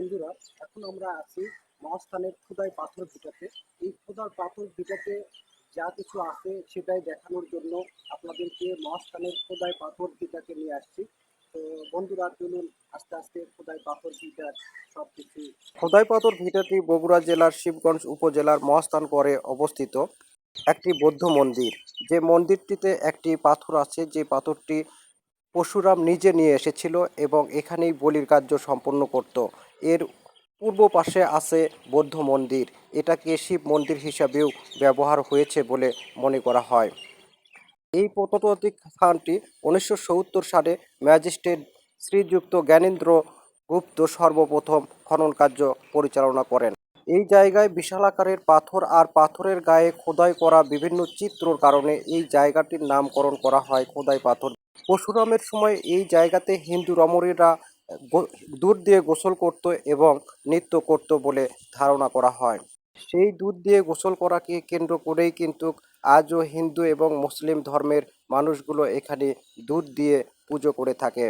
বন্ধুরা, এখন আমরা আছি মহাস্থানের খোদাই পাথর ভিটাতে। এই খোদার পাথর ভিটাতে যা কিছু আছে সেটাই দেখানোর জন্য আপনাদেরকে মহাস্থানের খোদাই পাথর ভিটাতে নিয়ে আসছি। তো বন্ধুরা, চলুন আস্তে আস্তে খোদাই পাথর ভিটার সব কিছু। খোদাই পাথর ভিটাটি বগুড়া জেলার শিবগঞ্জ উপজেলার মহাস্থান পরে অবস্থিত একটি বৌদ্ধ মন্দির। যে মন্দিরটিতে একটি পাথর আছে, যে পাথরটি পরশুরাম নিজে নিয়ে এসেছিল এবং এখানেই বলির কার্য সম্পন্ন করত। এর পূর্ব পাশে আছে বৌদ্ধ মন্দির। এটাকে শিব মন্দির হিসাবেও ব্যবহার হয়েছে বলে মনে করা হয়। এই প্রত্নতাত্ত্বিক স্থানটি 1970 সালে ম্যাজিস্ট্রেট শ্রীযুক্ত জ্ঞানেন্দ্র গুপ্ত সর্বপ্রথম খনন কার্য পরিচালনা করেন। এই জায়গায় বিশাল আকারের পাথর আর পাথরের গায়ে খোদাই করা বিভিন্ন চিত্রর কারণে এই জায়গাটির নামকরণ করা হয় খোদাই পাথর। পরশুরামের সময় এই জায়গাতে হিন্দু রমণীরা দুধ দিয়ে গোসল করত এবং নৃত্য করত বলে ধারণা করা হয়। সেই দুধ দিয়ে গোসল করাকে কেন্দ্র করেই কিন্তু আজও হিন্দু এবং মুসলিম ধর্মের মানুষগুলো এখানে দুধ দিয়ে পুজো করে থাকে।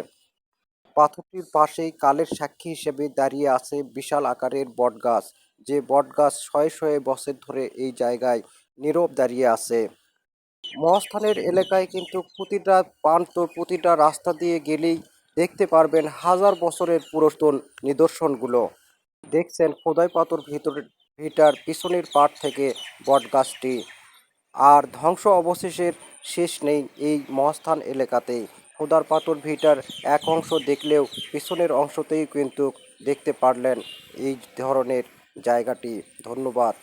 পাথরটির পাশেই কালের সাক্ষী হিসেবে দাঁড়িয়ে আছে বিশাল আকারের বটগাছ, যে বটগাছ শয়ে শয়ে বছর ধরে এই জায়গায় নীরব দাঁড়িয়ে আছে। মহাস্থানের এলাকায় কিন্তু প্রতিটা প্রান্ত, প্রতিটা রাস্তা দিয়ে গেলেই দেখতে পারবেন হাজার বছরের পুরাতন নিদর্শনগুলো। দেখছেন খোদাই পাথর ভিটার পিছনের পাট থেকে বটগাছটি। আর ধ্বংস অবশেষের শেষ নেই এই মহাস্থান এলাকাতেই। খোদার পাথর ভিটার এক অংশ দেখলেও পিছনের অংশতেই কিন্তু দেখতে পারলেন এই ধরনের জায়গাটি। ধন্যবাদ।